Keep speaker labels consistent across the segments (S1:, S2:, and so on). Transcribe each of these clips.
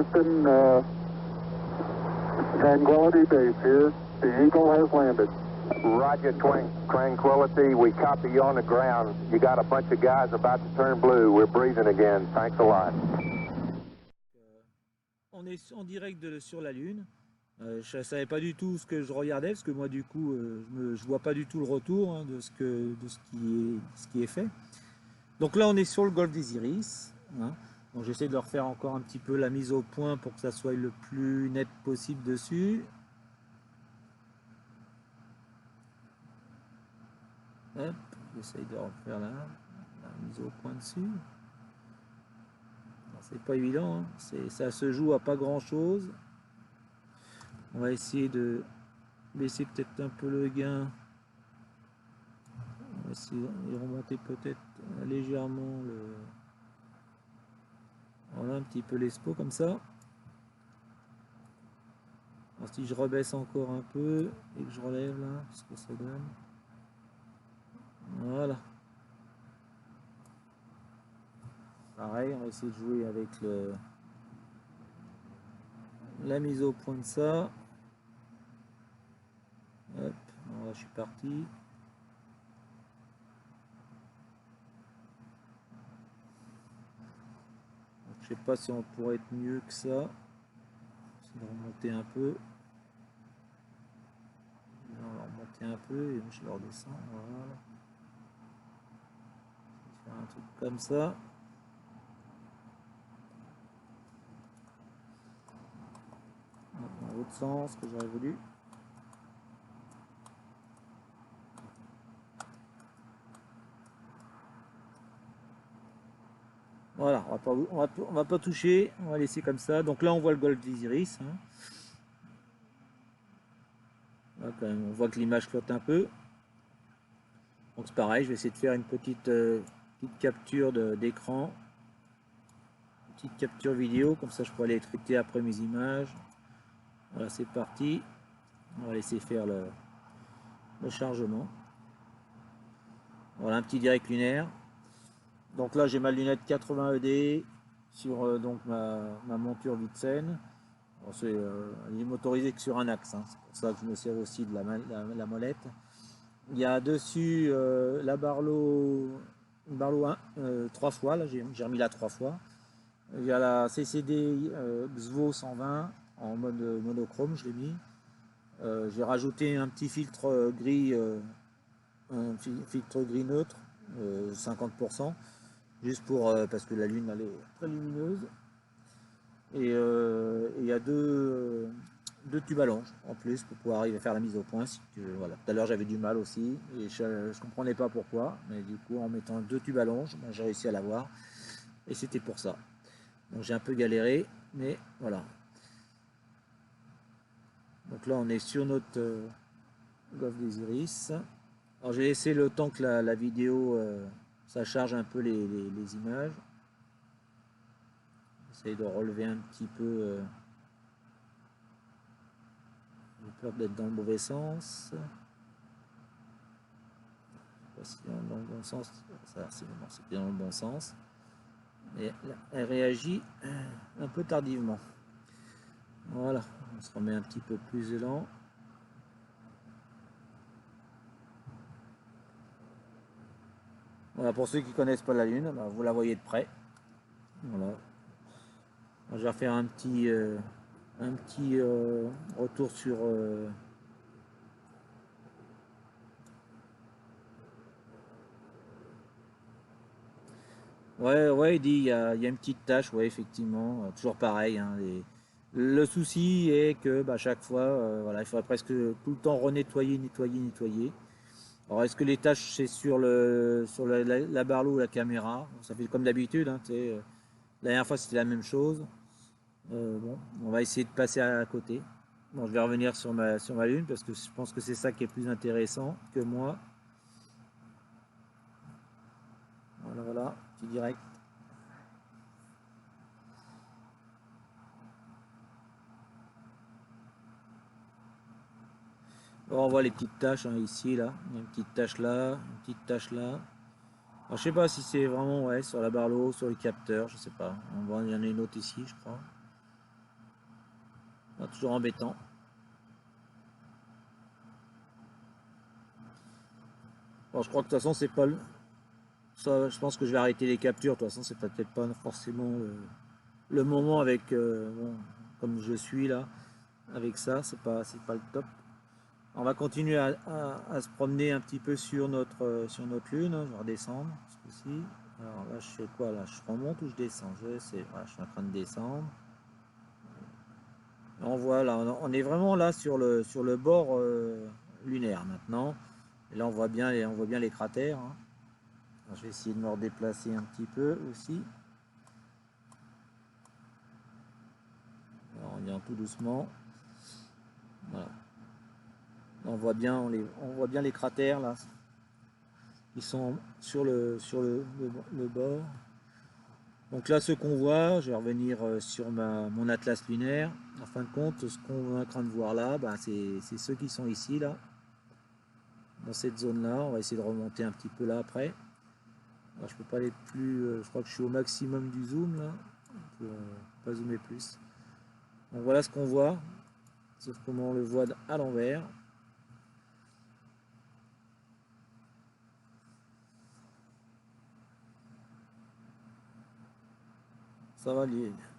S1: Houston, Tranquility Base here. The Eagle has landed.
S2: Roger, Tranquility. We copy you on the ground. You got a bunch of guys about to turn blue. We're breathing again. Thanks a lot.
S3: On est en direct sur la Lune. Je ne savais pas du tout ce que je regardais, parce que moi du coup je vois pas du tout le retour hein, de ce qui est fait. Donc là on est sur le golfe des Iris. Hein. Donc j'essaie de leur faire encore un petit peu la mise au point pour que ça soit le plus net possible dessus. Hop, j'essaie de refaire la mise au point dessus. C'est pas évident, hein. Ça se joue à pas grand chose. On va essayer de baisser peut-être un peu le gain. On va essayer de remonter peut-être légèrement le... Voilà, un petit peu l'expo comme ça. Alors si je rebaisse encore un peu et que je relève là, ce que ça donne. Voilà. Pareil, on va essayer de jouer avec la mise au point de ça. Hop, voilà, je suis parti. Donc, je sais pas si on pourrait être mieux que ça. Essayer de remonter un peu. On va remonter un peu et je le redescends. Voilà. Je vais faire un truc comme ça. Dans l'autre sens que j'aurais voulu. Voilà, on va pas toucher, on va laisser comme ça. Donc là on voit le golfe des Iris. Hein. Là, quand même, on voit que l'image flotte un peu. Donc c'est pareil, je vais essayer de faire une petite capture d'écran. Petite capture vidéo, comme ça je pourrais aller traiter après mes images. Voilà, c'est parti. On va laisser faire le chargement. Voilà un petit direct lunaire. Donc là j'ai ma lunette 80 ED sur donc ma monture Vitsen. Elle est motorisée que sur un axe, hein. C'est pour ça que je me sers aussi de la molette. Il y a dessus la Barlow 1 3 fois, là j'ai remis la 3 fois. Il y a la CCD XVO 120 en mode monochrome, je l'ai mis. J'ai rajouté un petit filtre gris, neutre, 50%, juste pour parce que la lune elle est très lumineuse. Et il y a deux tubes à longe en plus pour pouvoir arriver à faire la mise au point. Voilà. Tout à l'heure j'avais du mal aussi et je ne comprenais pas pourquoi, mais du coup en mettant 2 tubes à longe, ben, j'ai réussi à l'avoir et c'était pour ça. Donc j'ai un peu galéré, mais voilà. Donc là on est sur notre golfe des Iris. Alors j'ai laissé le temps que la vidéo ça charge un peu les images. J'essaye de relever un petit peu. J'ai peur d'être dans le mauvais sens. Je sais pas si c'est dans le bon sens. Ça c'est bon, c'est bien dans le bon sens. Mais elle réagit un peu tardivement. Voilà, on se remet un petit peu plus élan. Voilà, pour ceux qui ne connaissent pas la Lune, bah, vous la voyez de près. Voilà. Je vais faire un petit retour sur ouais, il dit il y a une petite tâche, ouais, effectivement, toujours pareil. Hein, le souci est que bah, chaque fois, voilà, il faudrait presque tout le temps renettoyer, nettoyer. Alors est-ce que les tâches c'est sur la Barlow ou la caméra? Ça fait comme d'habitude, hein, la dernière fois c'était la même chose. Bon, on va essayer de passer à côté. Bon, je vais revenir sur ma lune parce que je pense que c'est ça qui est plus intéressant que moi. Voilà, petit direct. Bon, on voit les petites taches hein, ici, là. Il y a une petite tache là, une petite tache là. Alors, je sais pas si c'est vraiment ouais, sur la Barlow, sur les capteurs, je sais pas. On voit, il y en a une autre ici, je crois. toujours embêtant. Bon, je crois que de toute façon c'est pas le... Ça, je pense que je vais arrêter les captures. De toute façon, c'est peut-être pas forcément le moment avec bon, comme je suis là avec ça, c'est pas le top. On va continuer à se promener un petit peu sur notre lune. Je vais redescendre ce coup-ci. Alors là, je fais quoi là? Je remonte ou je descends? Voilà, je suis en train de descendre. On voit là, on est vraiment là sur le bord lunaire maintenant. Et là, on voit bien les cratères. Hein. Alors, je vais essayer de me redéplacer un petit peu aussi. Alors, on y va tout doucement. Voilà. On voit bien les cratères là. Ils sont sur le bord. Donc là, ce qu'on voit, je vais revenir sur mon atlas lunaire. En fin de compte, ce qu'on est en train de voir là, bah, c'est ceux qui sont ici là, dans cette zone-là. On va essayer de remonter un petit peu là après. Alors, je peux pas aller plus. Je crois que je suis au maximum du zoom là. On peut pas zoomer plus. Donc voilà ce qu'on voit, sauf comment on le voit à l'envers. Ça va,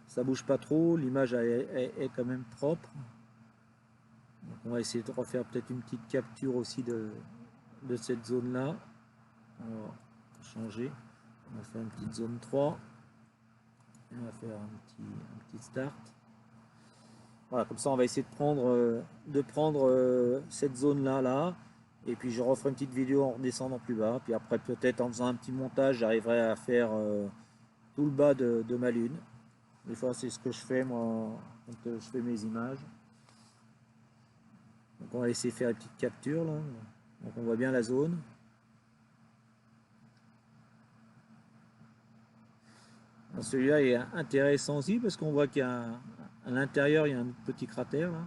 S3: ça bouge pas trop, l'image est quand même propre. Donc on va essayer de refaire peut-être une petite capture aussi de cette zone-là. On va changer. On va faire une petite zone 3. Et on va faire un petit start. Voilà, comme ça on va essayer de prendre cette zone-là là. Et puis je referai une petite vidéo en redescendant plus bas. Puis après peut-être en faisant un petit montage, j'arriverai à faire tout le bas de ma lune. Des fois c'est ce que je fais moi quand je fais mes images. Donc on va essayer de faire une petite capture là. Donc on voit bien la zone. Celui-là est intéressant aussi parce qu'on voit qu'il y a à l'intérieur il y a un petit cratère là.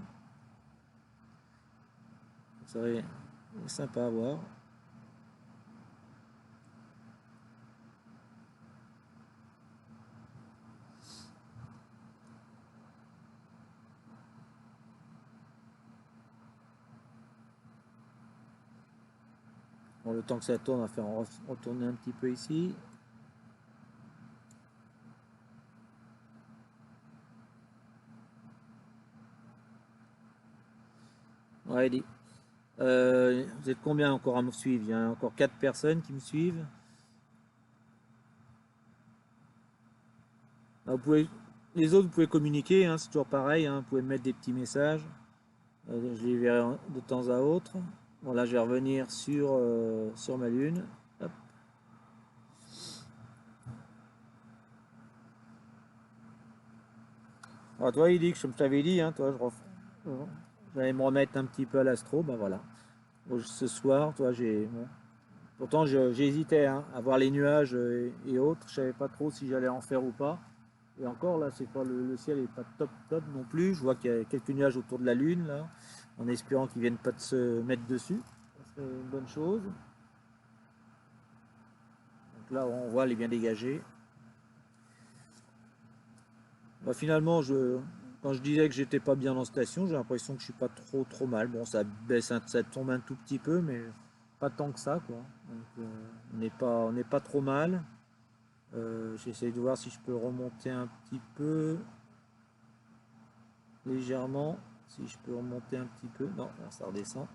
S3: Ça va être sympa à voir. Bon, le temps que ça tourne, on va faire retourner un petit peu ici. Ouais, vous êtes combien encore à me suivre? Il y a encore 4 personnes qui me suivent. Alors, les autres, vous pouvez communiquer, hein, c'est toujours pareil. Hein, vous pouvez mettre des petits messages. Je les verrai de temps à autre. Bon, là, je vais revenir sur ma lune. Hop. Alors, toi, il dit que, comme je t'avais dit, hein, toi, j'allais me remettre un petit peu à l'astro. Ben voilà. Bon, ce soir, toi, bon. Pourtant, j'hésitais hein, à voir les nuages et autres. Je savais pas trop si j'allais en faire ou pas. Et encore, là, c'est pas le ciel est pas top non plus. Je vois qu'il y a quelques nuages autour de la lune, là, en espérant qu'ils viennent pas de se mettre dessus. C'est une bonne chose. Donc là, on voit, elle est bien dégagée. Bah, finalement, quand je disais que j'étais pas bien en station, j'ai l'impression que je suis pas trop mal. Bon, ça baisse, ça tombe un tout petit peu, mais pas tant que ça, quoi. Donc, on n'est pas trop mal. J'essaie de voir si je peux remonter un petit peu, légèrement. Si je peux remonter un petit peu. Non, là, ça redescend.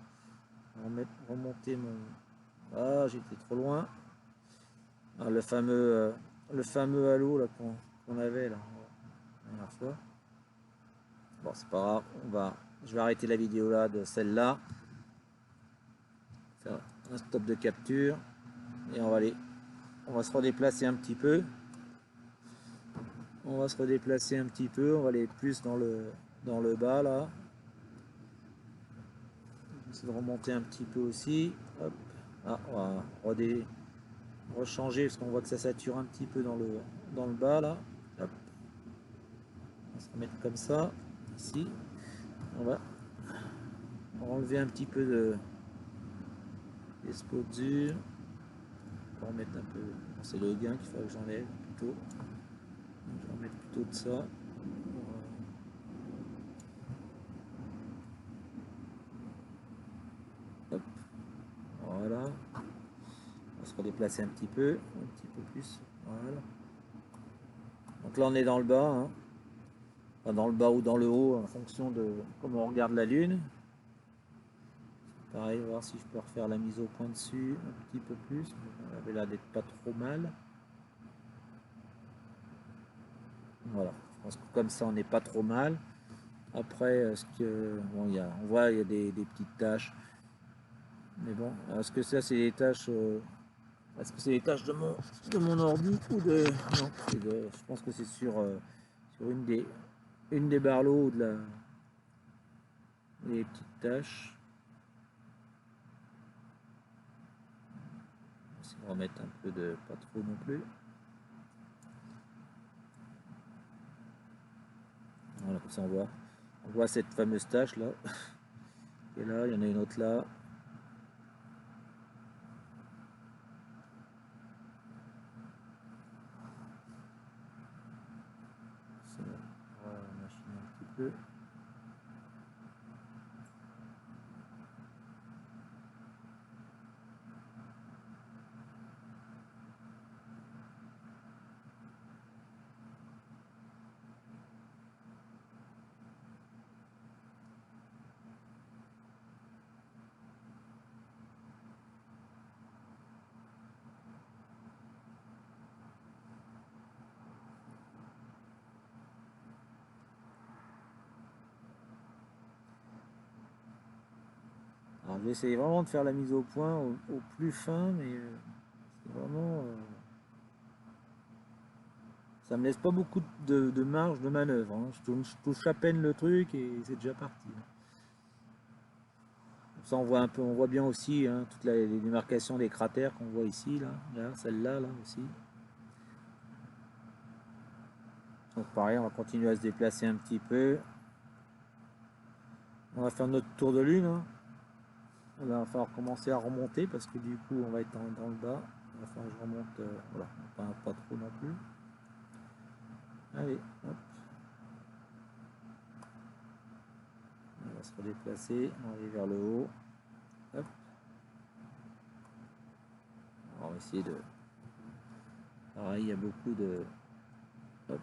S3: Remonter mon... Ah, j'étais trop loin. Ah, le fameux halo là qu'on avait là la dernière fois. Bon, c'est pas grave. Je vais arrêter la vidéo là de celle-là. Faire un stop de capture et on va se redéplacer un petit peu. On va se redéplacer un petit peu. On va aller plus dans le bas là. Essayer de remonter un petit peu aussi. Hop. Ah, on va rechanger parce qu'on voit que ça sature un petit peu dans le bas là. Hop. On va se remettre comme ça. Ici. On va enlever un petit peu d'exposure. On va remettre un peu. C'est le gain qu'il faudrait que j'enlève plutôt. Je vais remettre plutôt de ça. redéplacer un petit peu plus. Voilà. Donc là on est dans le bas, hein. Enfin, dans le bas ou dans le haut en fonction de comment on regarde la lune. Pareil, voir si je peux refaire la mise au point dessus un petit peu plus. Elle avait l'air d'être pas trop mal. Voilà, je pense que comme ça on n'est pas trop mal. Après, est-ce que bon, on voit il y a des petites taches, mais bon, est-ce que ça c'est des taches, est-ce que c'est des taches de mon ordi ou de non, je pense que c'est sur une des barlots ou de les petites taches. On va essayer de remettre un peu de pas trop non plus. Voilà, comme ça on voit cette fameuse tache là. Et là, il y en a une autre là. On va machiner un petit peu. Alors, je vais essayer vraiment de faire la mise au point au plus fin, mais c'est vraiment. Ça me laisse pas beaucoup de marge de manœuvre, hein. Je touche à peine le truc et c'est déjà parti. Comme ça, on voit bien aussi, hein, toutes les démarcations des cratères qu'on voit ici, là celle-là, là aussi. Donc pareil, on va continuer à se déplacer un petit peu. On va faire notre tour de lune, hein. Là, il va falloir commencer à remonter parce que du coup, on va être dans le bas. Il va falloir que je remonte, voilà, pas trop non plus. Allez, hop. On va se redéplacer, on va aller vers le haut. Hop. On va essayer de... Pareil, il y a beaucoup de... Hop.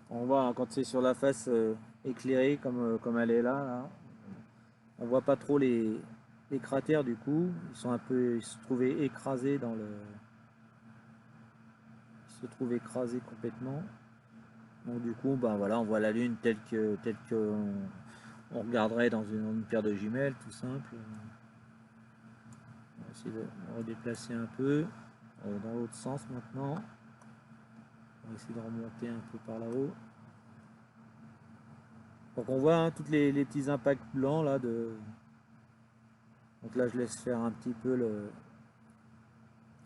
S3: On voit, hein, quand c'est sur la face éclairée comme elle est là, on voit pas trop les cratères du coup. Ils se trouvaient écrasés dans le... Ils se trouvent écrasés complètement. Donc du coup, ben voilà, on voit la lune telle que on regarderait dans une paire de jumelles, tout simple. On va essayer de redéplacer un peu dans l'autre sens maintenant. On va essayer de remonter un peu par là-haut. Donc on voit, hein, tous les petits impacts blancs là de. Donc là je laisse faire un petit peu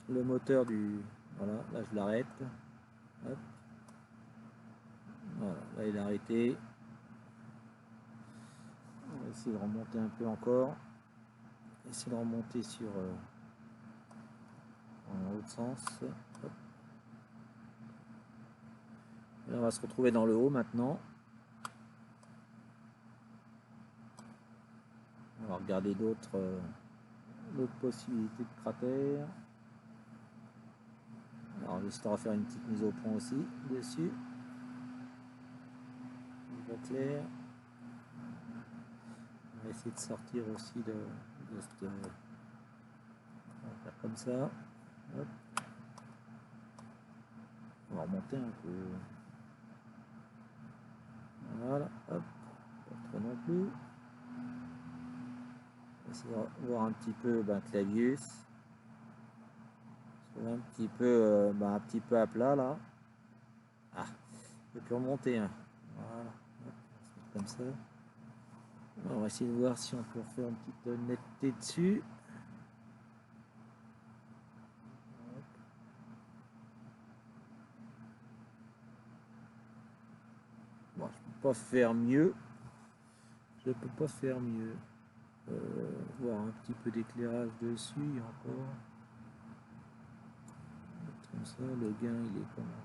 S3: le moteur du. Voilà, là je l'arrête. Hop. Voilà, là il est arrêté. On va essayer de remonter un peu encore. Essayer de remonter sur dans l'autre sens. Hop. Et on va se retrouver dans le haut maintenant. On va regarder d'autres possibilités de cratères. Alors j'essaie de refaire une petite mise au point aussi dessus. On voit clair. On va essayer de sortir aussi de cette... On va faire comme ça. Hop. On va remonter un peu. Voilà, hop. Pas trop non plus. On va essayer de voir un petit peu Clavius. Un petit peu à plat là. Ah, je peux remonter, hein. Voilà, hop, comme ça. On va essayer de voir si on peut refaire une petite netteté dessus. Bon, je peux pas faire mieux. Je peux pas faire mieux. Voir un petit peu d'éclairage dessus encore. Comme ça, le gain il est comment?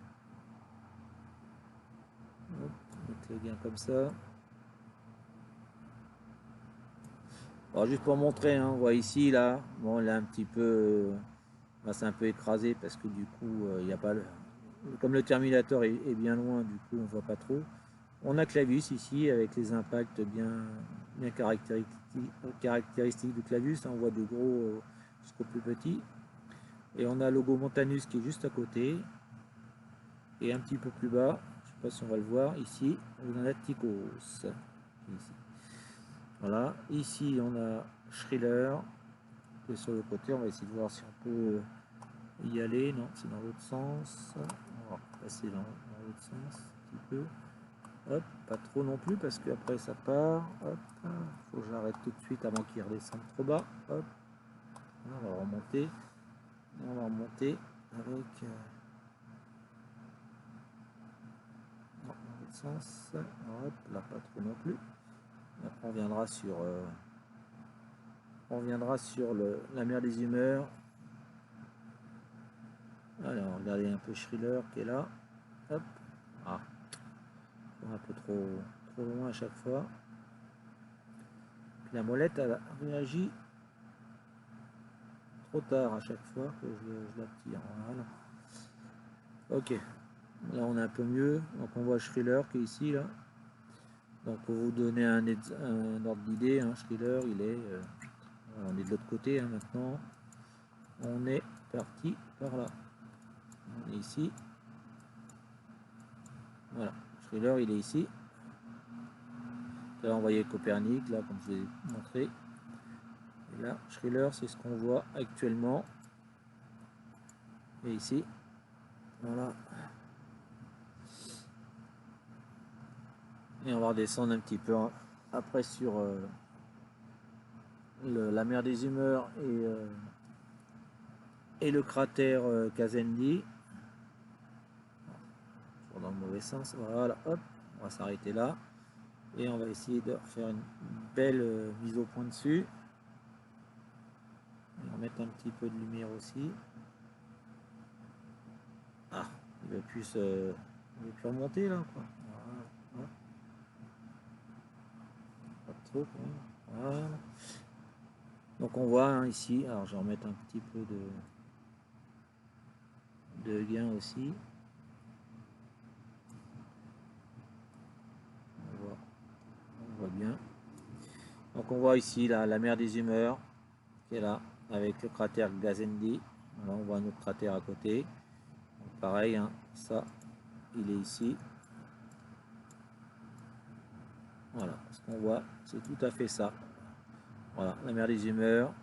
S3: Hop, mettre le gain comme ça. Alors juste pour montrer, hein, on voit ici, là, bon, là un petit peu, là, c'est un peu écrasé parce que du coup, il n'y a pas comme le Terminator est bien loin, du coup, on voit pas trop. On a Clavius ici avec les impacts bien caractéristiques du Clavius. On voit de gros jusqu'au plus petit. Et on a le logo Montanus qui est juste à côté. Et un petit peu plus bas, je ne sais pas si on va le voir, ici, on a Tychos. Ici. Voilà, ici on a Shriller qui est sur le côté. On va essayer de voir si on peut y aller. Non, c'est dans l'autre sens. On va passer dans l'autre sens un petit peu. Hop, pas trop non plus parce qu'après ça part. Hop, faut que j'arrête tout de suite avant qu'il redescende trop bas. Hop, on va remonter. On va remonter avec non, dans l'autre sens. Hop, là pas trop non plus. Après on viendra sur la mer des humeurs. Alors regardez un peu Shriller qui est là. Hop, ah, un peu trop loin à chaque fois. Puis la molette elle réagit trop tard à chaque fois que je la tire. Voilà. Ok, là on est un peu mieux. Donc on voit Shriller qui est ici là. Donc pour vous donner un ordre d'idée, hein, Shriller il est, on est de l'autre côté hein, maintenant. On est parti par là. On est ici. Voilà, Shriller il est ici. Là on voyait Copernic là comme je vous ai montré. Et là Shriller c'est ce qu'on voit actuellement. Et ici, voilà. Et on va redescendre un petit peu après sur la mer des humeurs et le cratère Kazendi. Dans le mauvais sens, voilà, hop, on va s'arrêter là. Et on va essayer de faire une belle mise au point dessus. On va mettre un petit peu de lumière aussi. Ah, il va plus remonter là, quoi. Voilà. Pas trop, quoi. Voilà. Donc on voit hein, ici, alors je vais remettre un petit peu de gain aussi. On voit bien. Donc on voit ici la mer des humeurs qui est là avec le cratère Gazendi. Voilà, on voit un autre cratère à côté. Donc, pareil, hein, ça, il est ici. Voilà, ce qu'on voit, c'est tout à fait ça. Voilà, la mer des humeurs,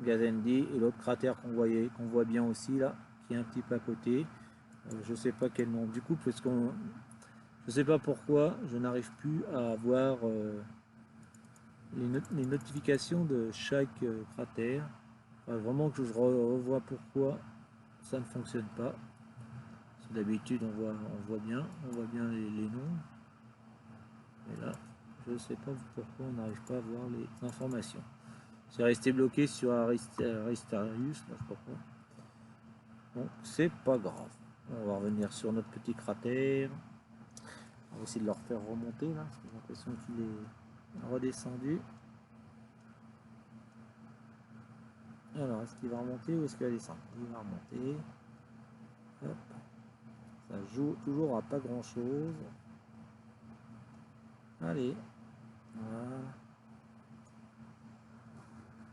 S3: Gazendi et l'autre cratère qu'on voit bien aussi là, qui est un petit peu à côté. Je sais pas quel nom. Du coup, parce qu'on, je sais pas pourquoi, je n'arrive plus à avoir les notifications de chaque cratère. Enfin, vraiment que je revois pourquoi ça ne fonctionne pas. D'habitude on voit bien les noms. Et là, je ne sais pas pourquoi on n'arrive pas à voir les informations. C'est resté bloqué sur Aristarius, là, je sais pas pourquoi. Donc c'est pas grave. On va revenir sur notre petit cratère. On va essayer de le refaire remonter là, parce que j'ai l'impression qu'il est redescendu. Alors, est-ce qu'il va remonter ou est-ce qu'il va descendre? Il va remonter. Hop. Ça joue toujours à pas grand chose. Allez. Voilà.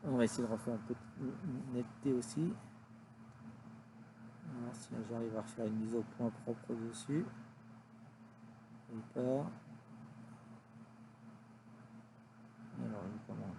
S3: On va essayer de refaire un peu de netteté aussi. Alors, si j'arrive à refaire une mise au point propre dessus. Il part. Alors, il commande.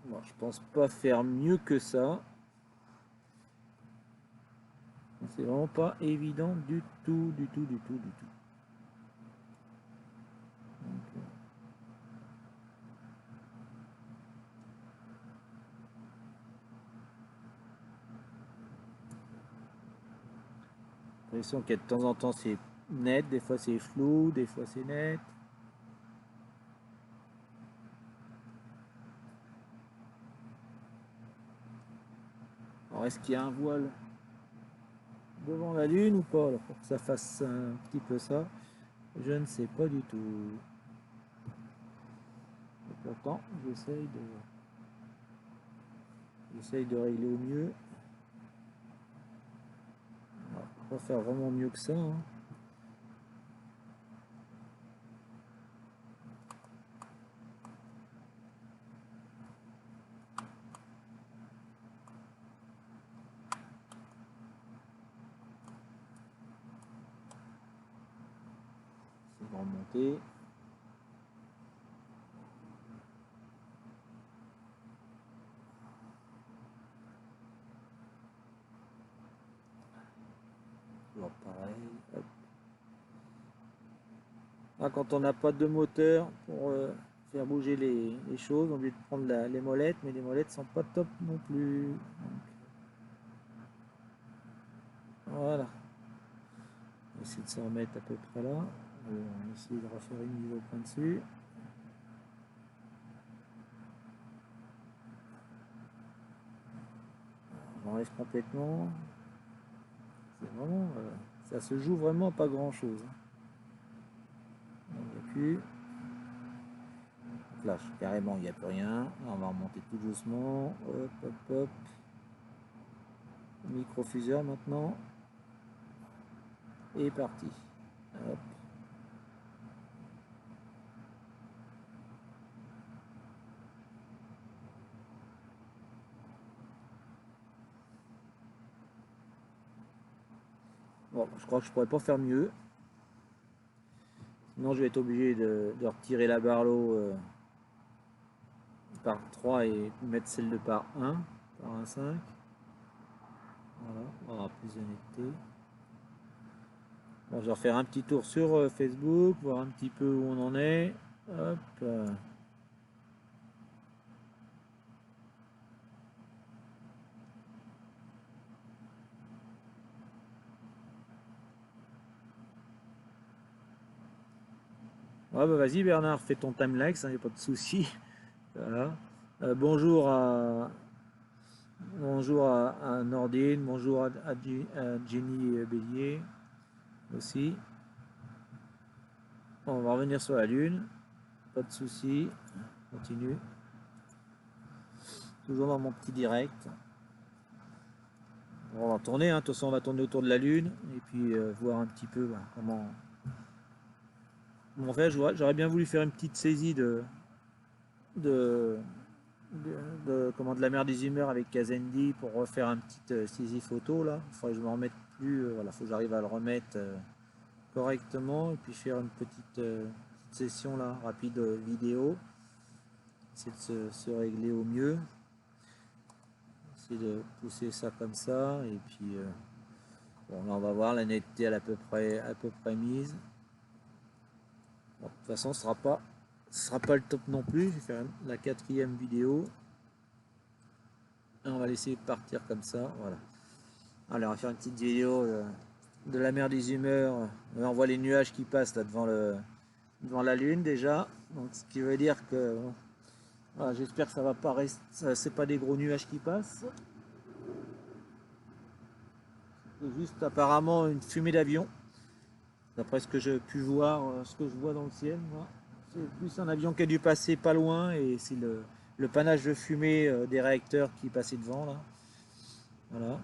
S3: Bon, je pense pas faire mieux que ça. C'est vraiment pas évident du tout. Donc, l'impression qu'il y a de temps en temps c'est net, des fois c'est flou, des fois c'est net. Alors est-ce qu'il y a un voile devant la Lune ou pas, là, pour que ça fasse un petit peu ça? Je ne sais pas du tout. Et pourtant, j'essaye de régler au mieux. On va pas faire vraiment mieux que ça, hein. C'est de remonter. Toujours pareil. Hop. Là, quand on n'a pas de moteur pour faire bouger les choses, on lieu de prendre les molettes, mais les molettes sont pas top non plus. Donc, voilà. On va essayer de se remettre à peu près là. On va essayer de refaire une mise au point dessus. On enlève complètement. C'est vraiment, ça se joue vraiment pas grand chose. On appuie. Flash, carrément il n'y a plus rien. On va remonter tout doucement. Hop, hop, hop. Microfuseur maintenant. Et parti. Hop. Bon, je crois que je pourrais pas faire mieux. Sinon, je vais être obligé de retirer la Barlow par 3 et mettre celle de par 1, par 1,5. Voilà, on aura plus de netteté. Bon, je vais refaire un petit tour sur Facebook, voir un petit peu où on en est. Hop. Ouais, bah vas-y Bernard, fais ton timelapse, il n'y a pas de souci. Voilà. Bonjour à Nordine, bonjour à Jenny Bélier aussi. Bon, on va revenir sur la Lune, pas de souci, continue. Toujours dans mon petit direct. On va tourner, hein. De toute façon on va tourner autour de la Lune et puis voir un petit peu comment on fait. J'aurais bien voulu faire une petite saisie de de la mer des humeurs avec Kazendi pour refaire un petit saisie photo là. Il faudrait que je me remette plus, voilà, faut que j'arrive à le remettre correctement et puis faire une petite session là rapide vidéo. Essayer de se régler au mieux. Essayer de pousser ça comme ça et puis bon là on va voir la netteté elle est à peu près mise. Bon, de toute façon ce sera pas le top non plus. Je vais faire la 4e vidéo. Et on va laisser partir comme ça, voilà. Allez, on va faire une petite vidéo de la mer des humeurs. On voit les nuages qui passent là devant la Lune déjà. Donc ce qui veut dire que voilà, j'espère que ça va pas rester. C'est pas des gros nuages qui passent. C'est juste apparemment une fumée d'avion. D'après ce que j'ai pu voir, ce que je vois dans le ciel, moi. C'est plus un avion qui a dû passer pas loin et c'est le panache de fumée des réacteurs qui passait devant là. Voilà.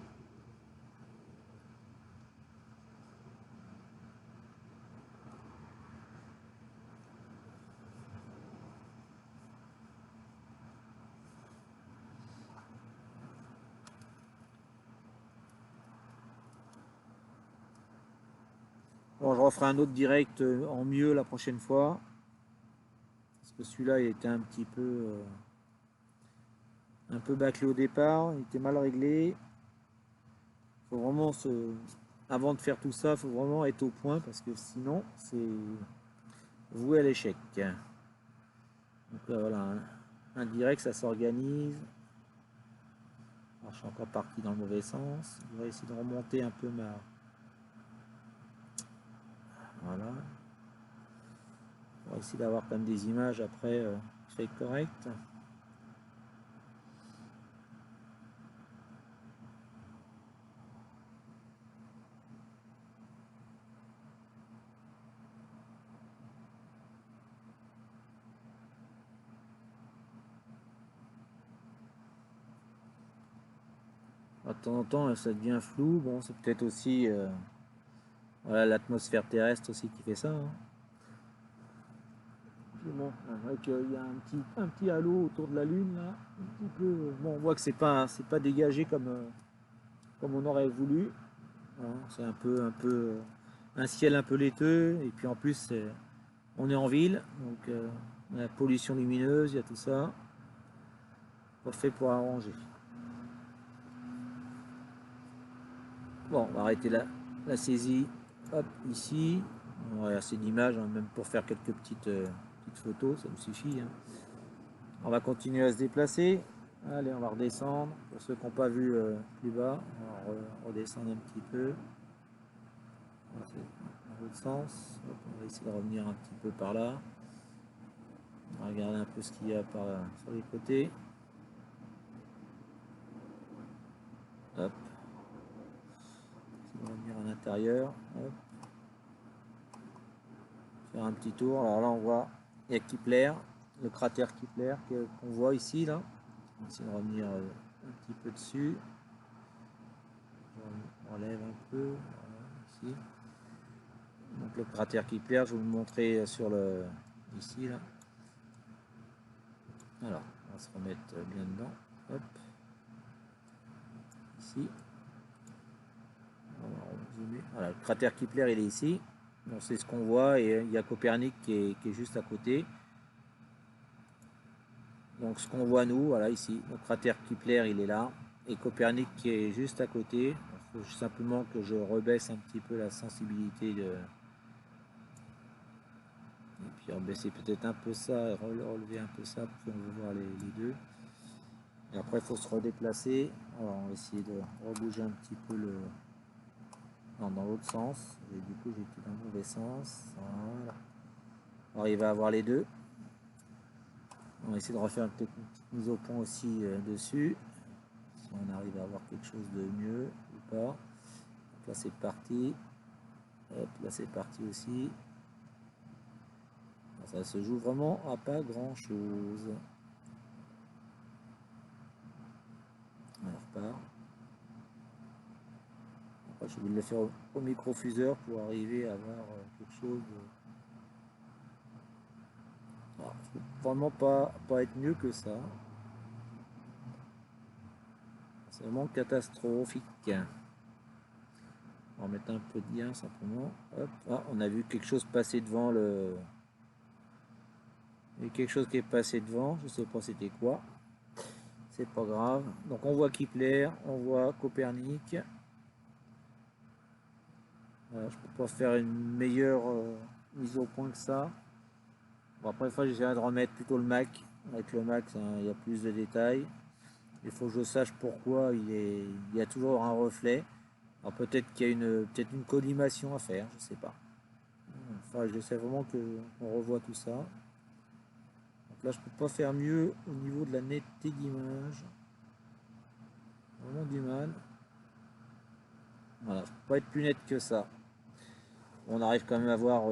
S3: Bon, je referai un autre direct en mieux la prochaine fois. Parce que celui-là, il était un peu bâclé au départ. Il était mal réglé. Faut vraiment avant de faire tout ça, il faut vraiment être au point parce que sinon, c'est voué à l'échec. Donc là, voilà, un direct, ça s'organise. Je suis encore parti dans le mauvais sens. Je vais essayer de remonter un peu Voilà. On va essayer d'avoir quand même des images après très correctes. De temps en temps, ça devient flou. Bon, c'est peut-être aussi voilà, l'atmosphère terrestre aussi qui fait ça. Hein. Bon, il y a un petit halo autour de la Lune là. Un petit peu, bon, on voit que c'est pas dégagé comme on aurait voulu. Hein, c'est un peu un ciel un peu laiteux. Et puis en plus, on est en ville, donc la pollution lumineuse, il y a tout ça. Pas fait pour arranger. Bon, on va arrêter la saisie. Hop, ici. On va assez d'images, hein, même pour faire quelques petites photos, ça nous suffit. Hein. On va continuer à se déplacer. Allez, on va redescendre. Pour ceux qui n'ont pas vu plus bas, on va redescendre un petit peu. Dans l'autre sens. Hop, on va essayer de revenir un petit peu par là. On va regarder un peu ce qu'il y a sur les côtés. Hop. On va revenir à l'intérieur. Faire un petit tour. Alors là, on voit, il y a Kepler, le cratère Kepler qu'on voit ici. Là. On va essayer de revenir un petit peu dessus. On relève un peu. Voilà, ici. Donc le cratère Kepler, je vais vous le montrer sur ici. Là. Alors, on va se remettre bien dedans. Hop. Ici. Voilà, le cratère Kepler, il est ici. Bon, c'est ce qu'on voit et il y a Copernic qui est juste à côté. Donc ce qu'on voit nous, voilà ici, le cratère Kepler il est là et Copernic qui est juste à côté. Il faut simplement que je rebaisse un petit peu la sensibilité et puis rebaisser peut-être un peu ça, relever un peu ça pour qu'on veut voir les deux. Et après il faut se redéplacer. Alors on va essayer de rebouger un petit peu dans l'autre sens. Et du coup j'étais dans le mauvais sens. Voilà. Alors il va avoir les deux. On va essayer de refaire peut-être une petite mise au point aussi dessus. Si on arrive à avoir quelque chose de mieux ou pas. Donc là c'est parti. Hop, là c'est parti aussi. Ça se joue vraiment à pas grand chose. On repart. Après, je vais le faire au microfuseur pour arriver à avoir quelque chose de... Alors, je ne peux vraiment pas être mieux que ça. C'est vraiment catastrophique. On va mettre un peu de lien simplement. Hop. Ah, on a vu quelque chose passer devant le... Il y a quelque chose qui est passé devant, je ne sais pas c'était quoi. C'est pas grave. Donc on voit Kepler, on voit Copernic. Voilà, je peux pas faire une meilleure mise au point que ça. Bon, après, j'essaierai de remettre plutôt le Mac. Avec le Mac, il y a plus de détails. Il faut que je sache pourquoi il y a toujours un reflet. Alors peut-être qu'il y a peut-être une collimation à faire, je sais pas. Enfin, j'essaie vraiment qu'on revoie tout ça. Donc là, je peux pas faire mieux au niveau de la netteté d'image. Vraiment du mal. Voilà, je peux pas être plus net que ça. On arrive quand même à voir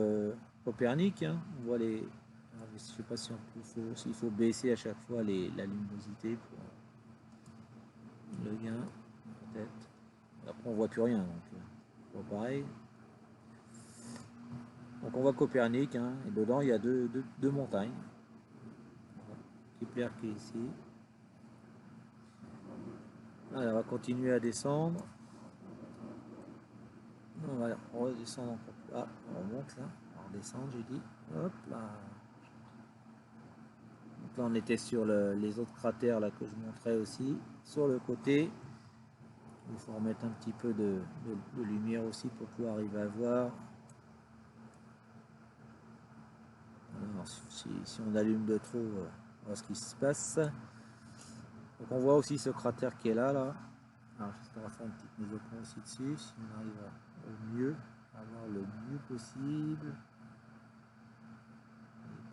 S3: Copernic. Hein. On voit les. Alors, je sais pas s'il faut baisser à chaque fois la luminosité pour le gain, peut-être. Après, on voit plus rien, donc on voit pareil. Donc on voit Copernic, hein, et dedans il y a deux montagnes. Voilà. Kepler qui est ici. Allez, on va continuer à descendre. On va redescendre encore. Ah, on remonte là. On va redescendre, j'ai dit. Hop là. Donc là on était sur les autres cratères là que je montrais aussi. Sur le côté. Il faut remettre un petit peu de lumière aussi pour pouvoir arriver à voir. Alors, si on allume de trop, on voit ce qui se passe. Donc on voit aussi ce cratère qui est là. Alors j'espère faire une petite mise au point aussi dessus, si on arrive au mieux. avoir le mieux possible.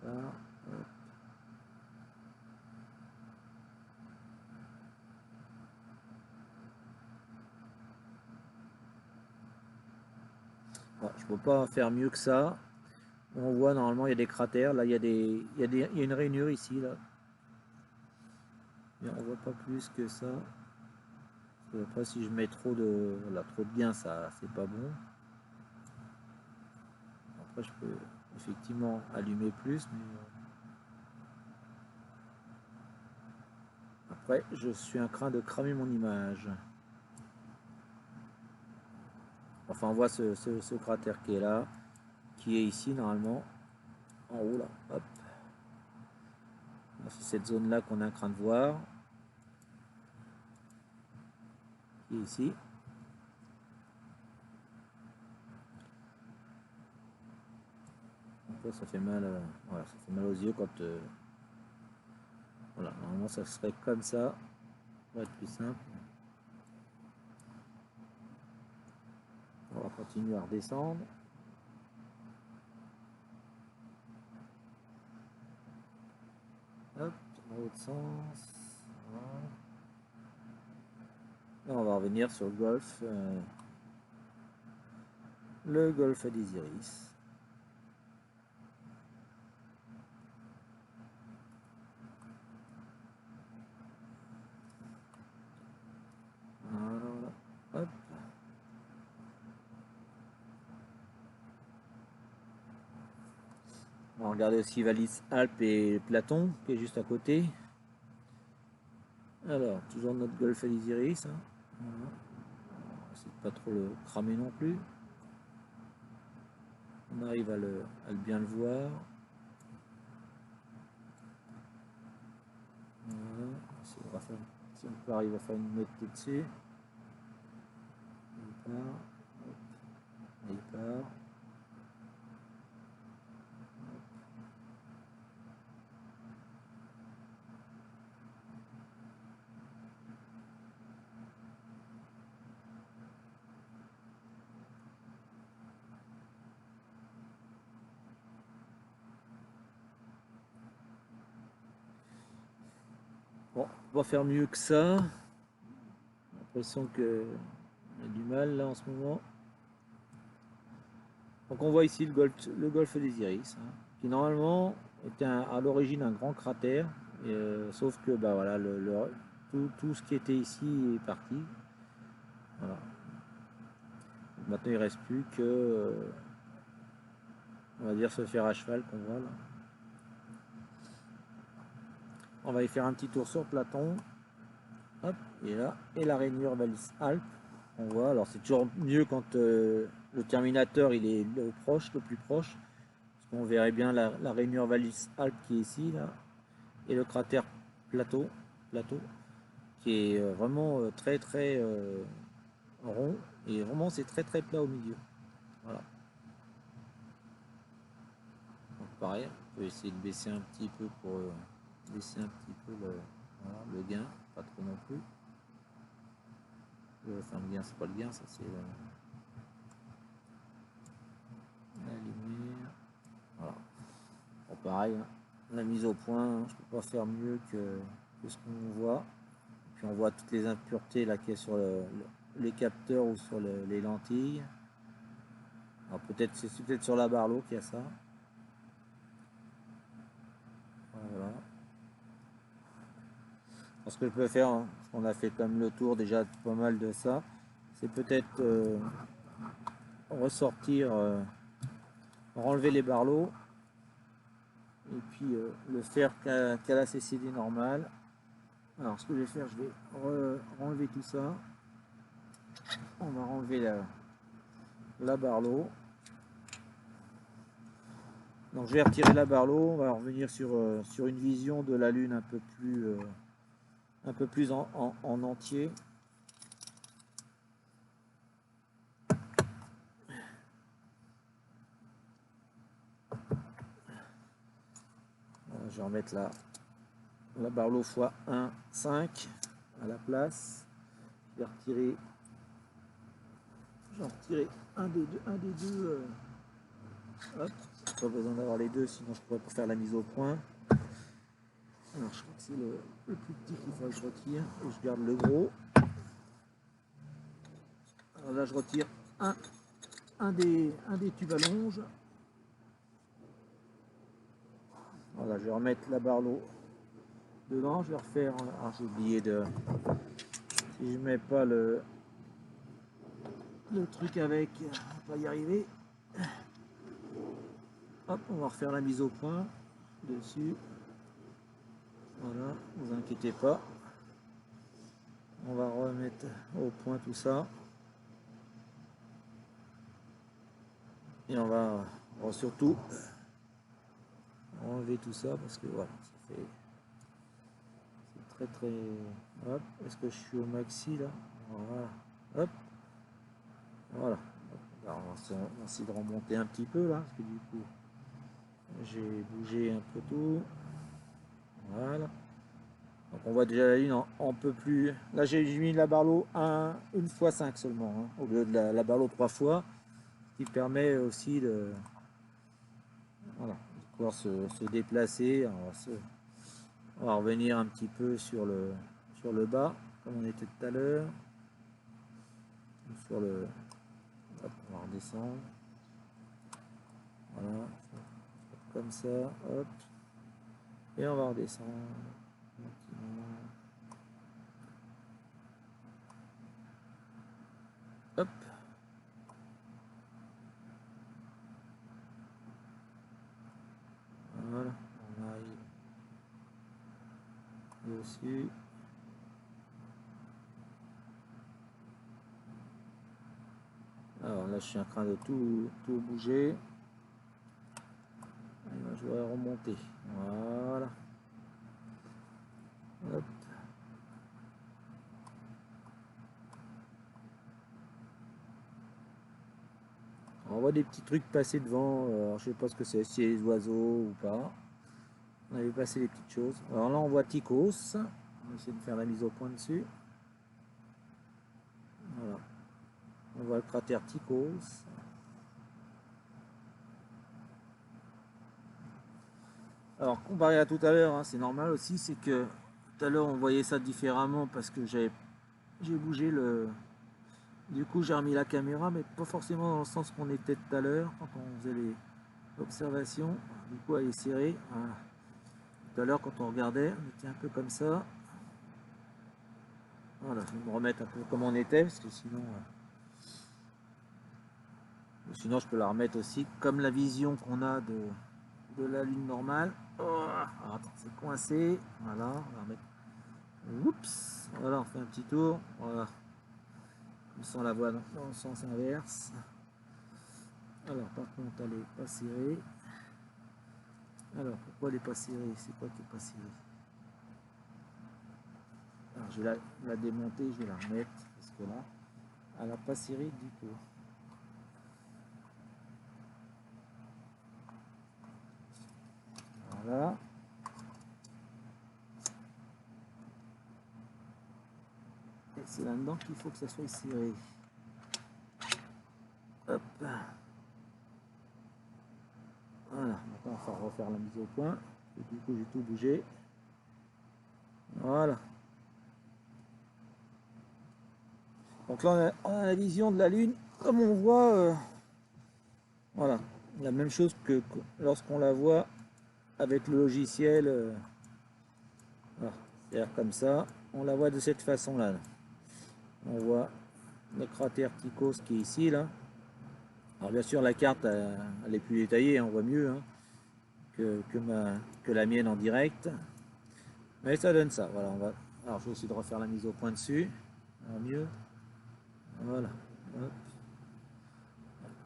S3: Et là, hop. Bon, je ne peux pas faire mieux que ça. On voit normalement il y a des cratères. Là il y a une rainure ici là. Mais on voit pas plus que ça. Après si je mets trop de gain, ça c'est pas bon. Après je peux effectivement allumer plus, mais après je suis en train de cramer mon image. Enfin on voit ce cratère qui est là, qui est ici normalement, en haut là, hop. C'est cette zone là qu'on est en train de voir. Qui est ici. Après, ça fait mal, voilà, ça fait mal aux yeux quand voilà, normalement ça serait comme ça, pour être plus simple. On va continuer à redescendre. Hop, dans l'autre sens. Voilà. Là, on va revenir sur le golfe des Iris. Voilà, hop. On va regarder aussi Vallis Alpes et Platon qui est juste à côté. Alors, toujours notre golfe des Iris. Hein. Voilà. On essaie de pas trop le cramer non plus. On arrive à bien le voir. Voilà. Si on peut arriver à faire une moitié dessus. Il part. Il part. Bon, on va faire mieux que ça. J'ai l'impression que on a du mal là en ce moment. Donc on voit ici le golfe des Iris, hein, qui normalement était à l'origine un grand cratère, sauf que bah voilà, tout ce qui était ici est parti. Voilà. Donc maintenant il ne reste plus que on va dire ce fer à cheval qu'on voit là. On va y faire un petit tour sur Platon. Hop, et là, et la rainure Vallis Alpes. On voit, alors c'est toujours mieux quand le terminateur il est le plus proche. Parce qu'on verrait bien la rainure Vallis Alpes qui est ici, là. Et le cratère plateau qui est vraiment très rond. Et vraiment c'est très plat au milieu. Voilà. Donc pareil, on peut essayer de baisser un petit peu pour baisser un petit peu le gain, pas trop non plus. Enfin le gain, c'est pas le gain, ça c'est la lumière. Voilà. Bon, pareil, hein, la mise au point, hein, je peux pas faire mieux que ce qu'on voit. Puis on voit toutes les impuretés là qu'il y a sur les capteurs ou sur les lentilles. Alors peut-être c'est peut-être sur la Barlow qu'il y a ça. Voilà. Alors, ce que je peux faire, hein, parce qu'on a fait comme le tour déjà pas mal de ça, c'est peut-être ressortir, enlever les Barlow et puis le faire qu'à la CCD normale. Alors ce que je vais faire, je vais enlever tout ça. On va enlever la Barlow. Donc je vais retirer la Barlow, on va revenir sur une vision de la Lune un peu plus en entier. Je vais remettre la Barlow x1,5 à la place. Je vais vais en retirer un des deux. Hop, pas besoin d'avoir les deux, sinon je pourrais pas faire la mise au point. Alors je crois que c'est le plus petit qu'il faut que je retire et je garde le gros. Alors là je retire un des tubes à longe. Voilà, je vais remettre la barlow dedans, je vais refaire. Alors j'ai oublié de. Si je mets pas le truc avec, on va pas y arriver. Hop, on va refaire la mise au point dessus. Voilà, ne vous inquiétez pas. On va remettre au point tout ça. Et on va surtout enlever tout ça parce que voilà, ça fait. C'est très. Hop, est-ce que je suis au maxi là? Voilà. Hop. Voilà. Alors, on va essayer de remonter un petit peu là, parce que du coup j'ai bougé un peu tout. Voilà. Donc on voit déjà la lune en peu plus. Là j'ai mis la barlow une fois 5 seulement, hein, au lieu de la barlow 3 fois, ce qui permet aussi de, voilà, de pouvoir se déplacer. On va revenir un petit peu sur le bas, comme on était tout à l'heure. Hop, on va redescendre. Voilà, comme ça, hop. Et on va redescendre. Hop. Voilà, on arrive dessus. Alors là, je suis en train de tout bouger. Et là, je vais remonter. Voilà. Hop. On voit des petits trucs passer devant. Alors, je sais pas ce que c'est, si c'est les oiseaux ou pas. On avait passé des petites choses. Alors là, on voit Tychos. On va essayer de faire la mise au point dessus. Voilà. On voit le cratère Tychos. Alors, comparé à tout à l'heure, hein, c'est normal aussi, c'est que tout à l'heure, on voyait ça différemment parce que j'ai bougé le. Du coup, j'ai remis la caméra, mais pas forcément dans le sens qu'on était tout à l'heure, quand on faisait les observations. Du coup, elle est serrée. Voilà. Tout à l'heure, quand on regardait, on était un peu comme ça. Voilà, je vais me remettre un peu comme on était, parce que sinon je peux la remettre aussi comme la vision qu'on a de la lune normale. Oh, attends, c'est coincé. Voilà, on va remettre. Oups, voilà, on fait un petit tour. Voilà. Comme ça, on la voit dans le sens inverse. Alors, par contre, elle n'est pas serrée. Alors, pourquoi elle n'est pas serrée? C'est quoi qui n'est pas serré? Alors, je vais la démonter, je vais la remettre, parce que là, elle n'a pas serré du tout. Voilà. Et c'est là-dedans qu'il faut que ça soit serré. Hop. Voilà, maintenant on va refaire la mise au point. Et du coup, j'ai tout bougé. Voilà. Donc là, on a la vision de la Lune. Comme on voit, voilà, la même chose que lorsqu'on la voit avec le logiciel. Voilà, c'est-à-dire comme ça. On la voit de cette façon-là. On voit le cratère Tychos qui est ici, là. Alors bien sûr, la carte, elle est plus détaillée, on voit mieux hein, que la mienne en direct. Mais ça donne ça. Voilà, alors je vais essayer de refaire la mise au point dessus. Alors, mieux. Voilà. Hop.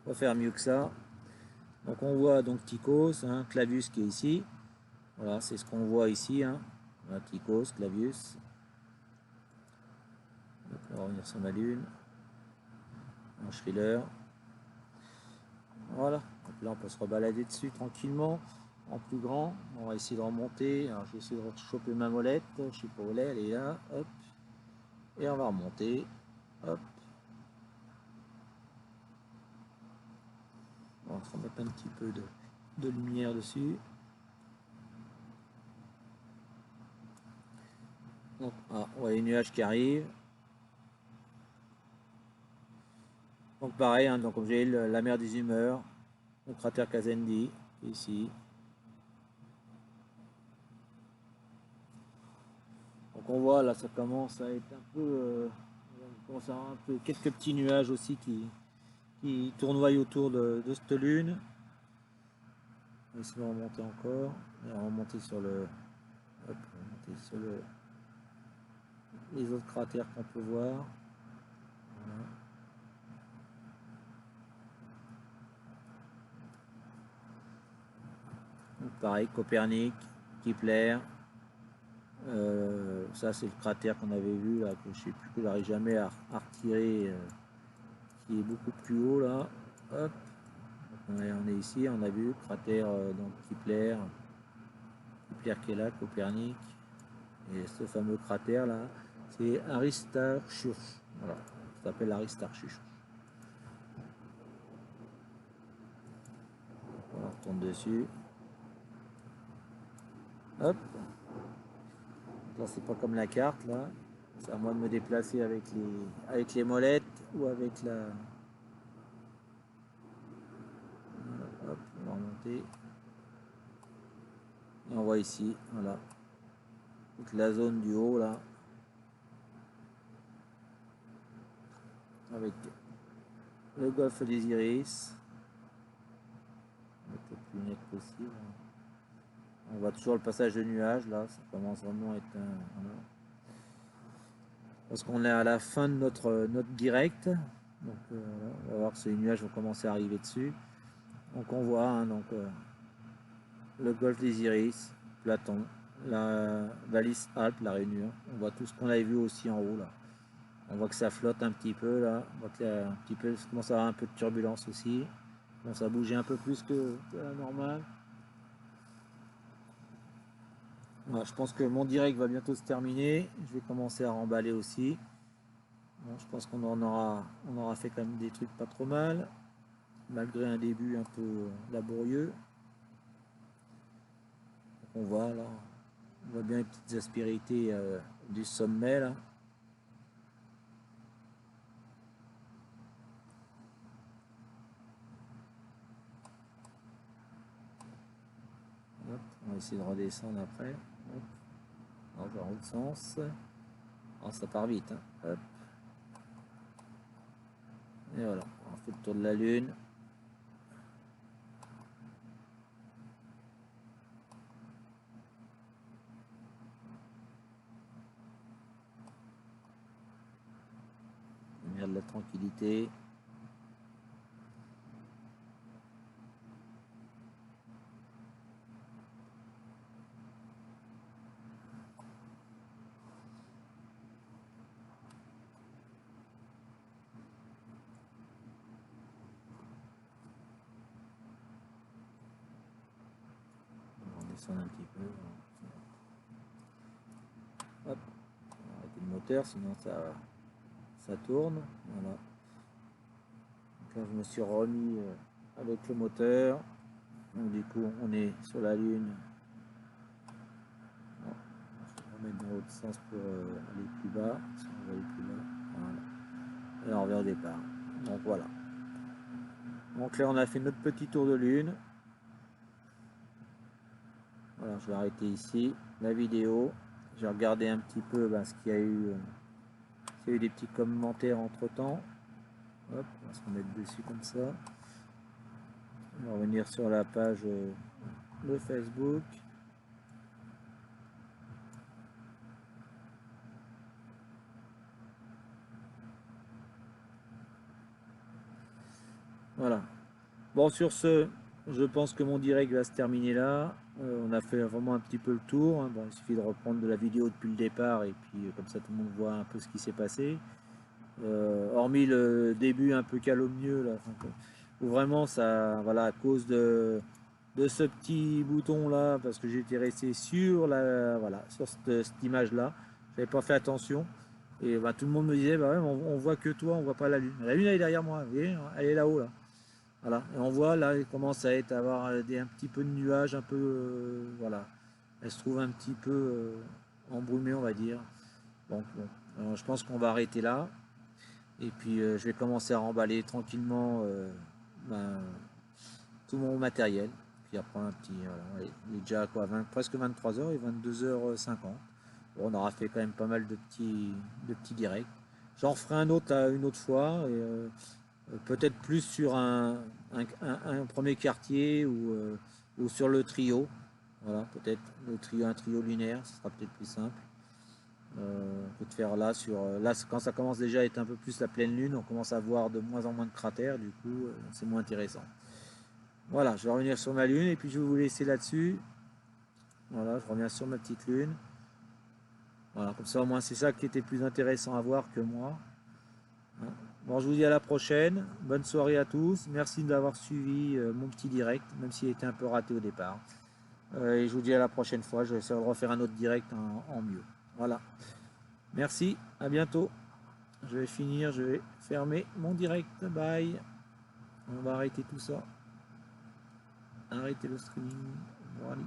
S3: On va faire mieux que ça. Donc on voit donc Tychos, hein, Clavius qui est ici. Voilà, c'est ce qu'on voit ici. Hein. Voilà, Tychos, Clavius. Donc, on va revenir sur ma lune. Un thriller. Voilà. Donc là on peut se rebalader dessus tranquillement. En plus grand. On va essayer de remonter. Alors je vais essayer de choper ma molette. Je sais pas où elle est là. Hop. Et on va remonter. Hop. On va se remettre un petit peu de lumière dessus. Donc, on voit les nuages qui arrivent. Donc pareil, hein, donc comme j'ai la mer des humeurs, le cratère Kazendi, ici. Donc on voit là, ça commence à être un peu, on commence à avoir un peu quelques petits nuages aussi qui tournoient autour de cette lune. On va essayer de remonter encore, et remonter sur les autres cratères qu'on peut voir. Voilà. Donc pareil, Copernic, Kepler. Ça c'est le cratère qu'on avait vu là, que je sais plus, que j'arrive jamais à retirer, qui est beaucoup plus haut là. Hop. Donc on est ici, on a vu cratère donc Kepler qui est là, Copernic, et ce fameux cratère là, c'est Aristarchus. Voilà, ça s'appelle Aristarchus. On retourne dessus. Hop. Là c'est pas comme la carte là. C'est à moi de me déplacer avec les molettes ou avec la. Voilà, hop, on va remonter. Et on voit ici, voilà. Donc la zone du haut là. Avec le golfe des Iris. Le plus net possible. On voit toujours le passage de nuages là, ça commence vraiment à être un. Voilà. Parce qu'on est à la fin de notre direct. Donc voilà, on va voir que ces nuages vont commencer à arriver dessus. Donc on voit hein, donc, le golfe des Iris, Platon, la Vallis Alpes, la Réunion. On voit tout ce qu'on avait vu aussi en haut là. On voit que ça flotte un petit peu là. On voit qu'il y a un petit peu, ça commence à avoir un peu de turbulence aussi. Ça commence à bouger un peu plus que la normale. Voilà, je pense que mon direct va bientôt se terminer. Je vais commencer à remballer aussi. Bon, je pense qu'on aura fait quand même des trucs pas trop mal, malgré un début un peu laborieux. Donc on voit là, on voit bien les petites aspérités du sommet là. Hop, on va essayer de redescendre après. Hop. Dans l'autre sens. Oh, ça part vite. Hein. Hop. Et voilà, on fait le tour de la Lune. Lumière de la tranquillité. Un petit peu. Hop, on va arrêter le moteur, sinon ça tourne. Voilà. Donc là, je me suis remis avec le moteur. Donc du coup, on est sur la Lune. Bon, on va remettre dans l'autre sens pour aller plus bas. Si on veut aller plus bas. Voilà. Et on revient au départ. Donc voilà. Donc là, on a fait notre petit tour de Lune. Voilà, je vais arrêter ici la vidéo. J'ai regardé un petit peu ce qu'il y a eu. S'il y a eu des petits commentaires entre temps. Hop, on va se remettre dessus comme ça. On va revenir sur la page de Facebook. Voilà. Bon, sur ce, je pense que mon direct va se terminer là. On a fait vraiment un petit peu le tour. Hein. Bon, il suffit de reprendre de la vidéo depuis le départ et puis comme ça tout le monde voit un peu ce qui s'est passé. Hormis le début un peu calomnieux là, où vraiment ça, voilà, à cause de ce petit bouton là, parce que j'étais resté sur sur cette image là, j'avais pas fait attention et tout le monde me disait ouais, on voit que toi, on voit pas la lune. La lune elle est derrière moi, vous voyez, elle est là-haut là. Voilà, et on voit là, il commence à avoir un petit peu de nuages, un peu, voilà, elle se trouve un petit peu embrumée, on va dire. Donc bon, alors, je pense qu'on va arrêter là, et puis je vais commencer à remballer tranquillement ben, tout mon matériel. Puis après un petit, voilà, allez, il est déjà quoi, presque 23 heures et 22h50. Bon, on aura fait quand même pas mal de petits directs. J'en referai un autre une autre fois. Et, peut-être plus sur un premier quartier ou sur le trio. Voilà, peut-être le trio, un trio lunaire, ce sera peut-être plus simple que de faire là sur là quand ça commence déjà à être un peu plus la pleine lune, on commence à voir de moins en moins de cratères, du coup c'est moins intéressant. Voilà, je vais revenir sur ma lune et puis je vais vous laisser là-dessus. Voilà, je reviens sur ma petite lune. Voilà, comme ça au moins c'est ça qui était plus intéressant à voir que moi. Bon, je vous dis à la prochaine. Bonne soirée à tous. Merci d'avoir suivi mon petit direct, même s'il était un peu raté au départ. Et je vous dis à la prochaine fois. Je vais essayer de refaire un autre direct en mieux. Voilà. Merci. À bientôt. Je vais finir. Je vais fermer mon direct. Bye. On va arrêter tout ça. Arrêter le streaming. Voilà.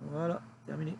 S3: Voilà. Terminé.